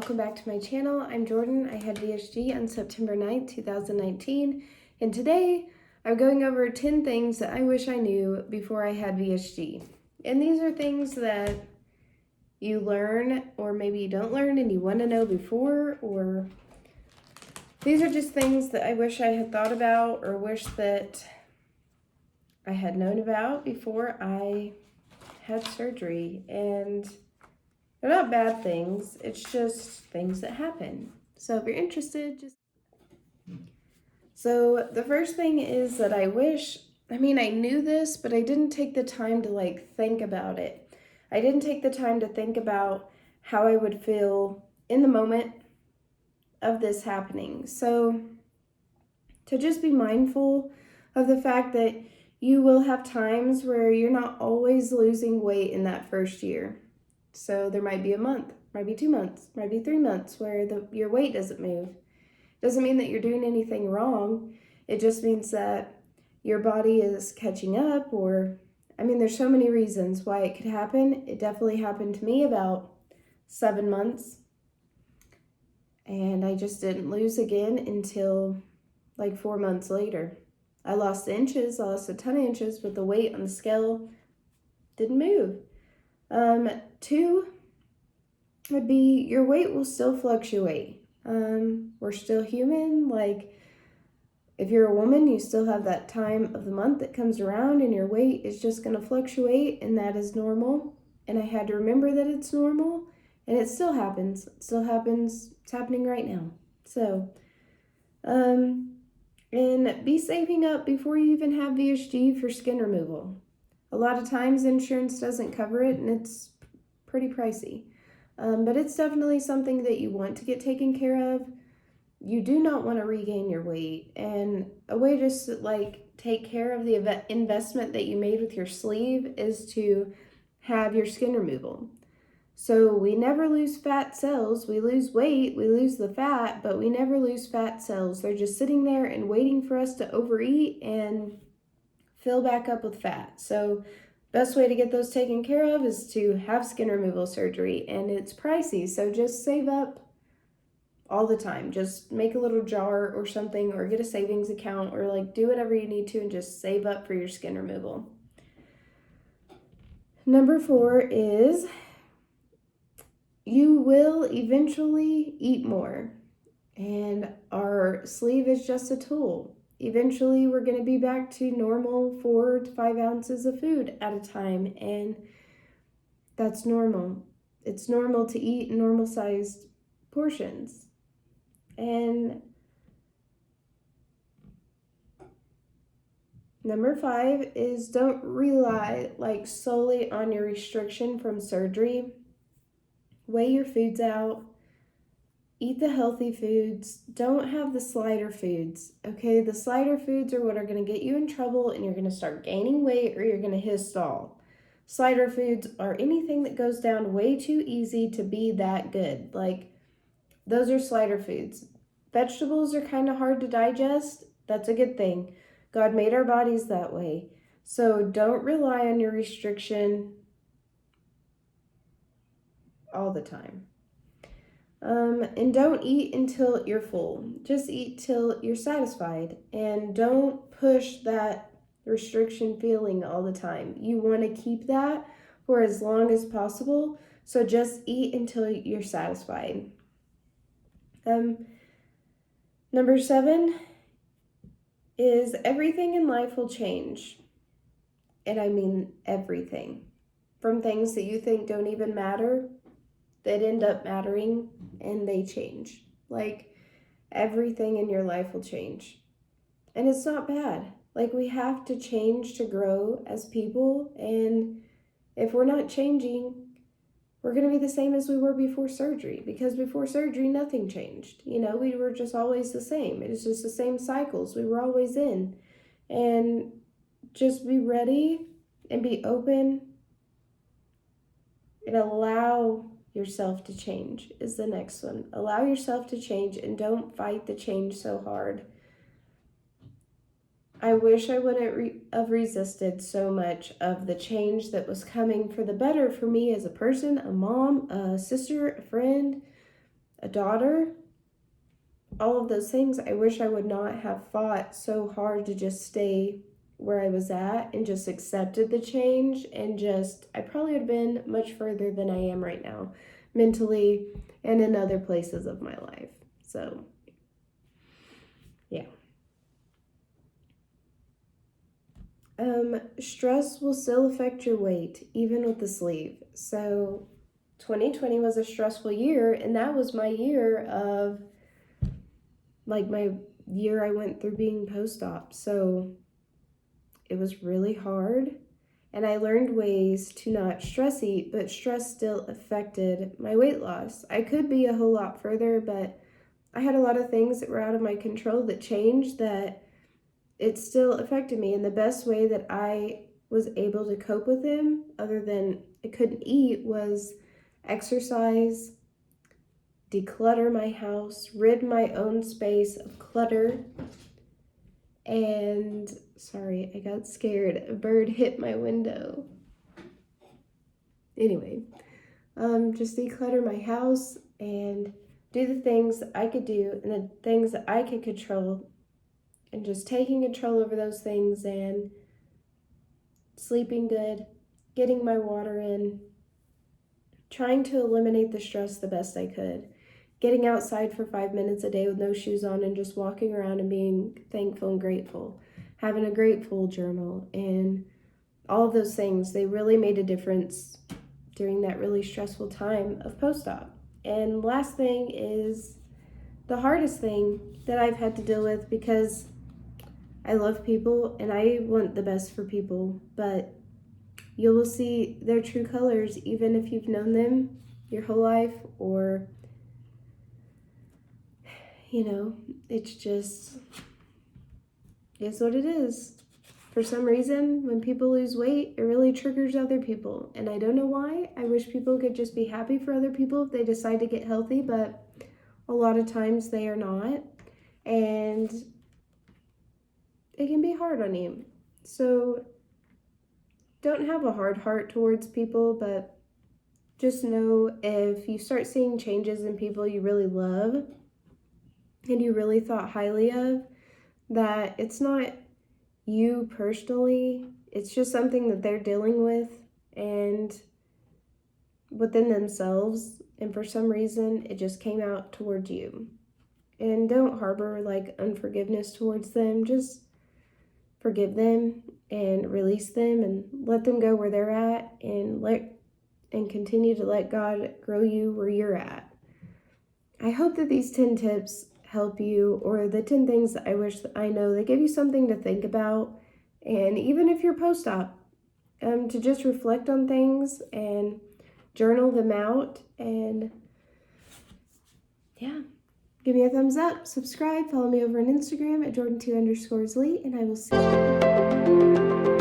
welcome back to my channel. I'm Jordan. I had VSG on September 9th, 2019, and today I'm going over 10 things that I wish I knew before I had VSG. And these are things that you learn, or maybe you don't learn and you want to know before, or these are just things that I wish I had thought about or wish that I had known about before I had surgery. And they're not bad things, it's just things that happen. So if you're interested, So the first thing is that I knew this, but I didn't take the time to think about it. I didn't take the time to think about how I would feel in the moment of this happening. So to just be mindful of the fact that you will have times where you're not always losing weight in that first year. So there might be a month, might be 2 months, might be 3 months where your weight doesn't move. Doesn't mean that you're doing anything wrong. It just means that your body is catching up, there's so many reasons why it could happen. It definitely happened to me about 7 months. And I just didn't lose again until 4 months later. I lost inches, I lost a ton of inches, but the weight on the scale didn't move. 2 would be your weight will still fluctuate. We're still human. If you're a woman, you still have that time of the month that comes around and your weight is just going to fluctuate, and that is normal. And I had to remember that it's normal, and it still happens. It still happens. It's happening right now. So, and be saving up before you even have VSG for skin removal. A lot of times insurance doesn't cover it, and it's pretty pricey. But it's definitely something that you want to get taken care of. You do not want to regain your weight. And a way just to take care of the investment that you made with your sleeve is to have your skin removal. So we never lose fat cells. We lose weight, we lose the fat, but we never lose fat cells. They're just sitting there and waiting for us to overeat and fill back up with fat. So best way to get those taken care of is to have skin removal surgery, and it's pricey, so just save up all the time. Just make a little jar or something, or get a savings account, or do whatever you need to and just save up for your skin removal. Number 4 is you will eventually eat more, and our sleeve is just a tool. Eventually, we're going to be back to normal 4 to 5 ounces of food at a time, and that's normal. It's normal to eat normal-sized portions. And number 5 is don't rely solely on your restriction from surgery. Weigh your foods out. Eat the healthy foods. Don't have the slider foods, okay? The slider foods are what are going to get you in trouble, and you're going to start gaining weight, or you're going to hit stall. Slider foods are anything that goes down way too easy to be that good. Those are slider foods. Vegetables are kind of hard to digest. That's a good thing. God made our bodies that way. So don't rely on your restriction all the time. And don't eat until you're full. Just eat till you're satisfied, and don't push that restriction feeling all the time. You want to keep that for as long as possible, so just eat until you're satisfied. Number 7 is everything in life will change. And I mean everything. From things that you think don't even matter, that end up mattering, and they change. Everything in your life will change. And it's not bad. We have to change to grow as people, and if we're not changing, we're going to be the same as we were before surgery, because before surgery, nothing changed. We were just always the same. It was just the same cycles we were always in. And just be ready and be open and allow yourself to change is the next one. Allow yourself to change, and don't fight the change so hard. I wish I wouldn't have resisted so much of the change that was coming for the better for me as a person, a mom, a sister, a friend, a daughter, all of those things. I wish I would not have fought so hard to just stay where I was at and just accepted the change, and I probably would have been much further than I am right now, mentally and in other places of my life. So, yeah. Stress will still affect your weight, even with the sleeve. So 2020 was a stressful year, and that was my year of, like, my year I went through being post-op. So it was really hard, and I learned ways to not stress eat, but stress still affected my weight loss. I could be a whole lot further, but I had a lot of things that were out of my control that changed, that it still affected me. And the best way that I was able to cope with them, other than I couldn't eat, was exercise, declutter my house, rid my own space of clutter. And sorry, I got scared. A bird hit my window. Anyway, just declutter my house and do the things that I could do and the things that I could control, and just taking control over those things, and sleeping good, getting my water in, trying to eliminate the stress the best I could, getting outside for 5 minutes a day with no shoes on and just walking around and being thankful and grateful, having a grateful journal, and all of those things. They really made a difference during that really stressful time of post-op. And last thing is the hardest thing that I've had to deal with, because I love people and I want the best for people, but you will see their true colors even if you've known them your whole life, or, it's just is what it is. For some reason, when people lose weight, it really triggers other people, and I don't know why. I wish people could just be happy for other people if they decide to get healthy, but a lot of times they are not, and it can be hard on you. So don't have a hard heart towards people, but just know if you start seeing changes in people you really love and you really thought highly of, that it's not you personally, it's just something that they're dealing with and within themselves, and for some reason it just came out towards you. And don't harbor unforgiveness towards them. Just forgive them and release them and let them go where they're at, and continue to let God grow you where you're at. I hope that these 10 tips help you, or the 10 things that I wish that I know, they give you something to think about. And even if you're post-op, to just reflect on things and journal them out. And yeah, give me a thumbs up, subscribe, follow me over on Instagram at jordyntlee_lee, and I will see you.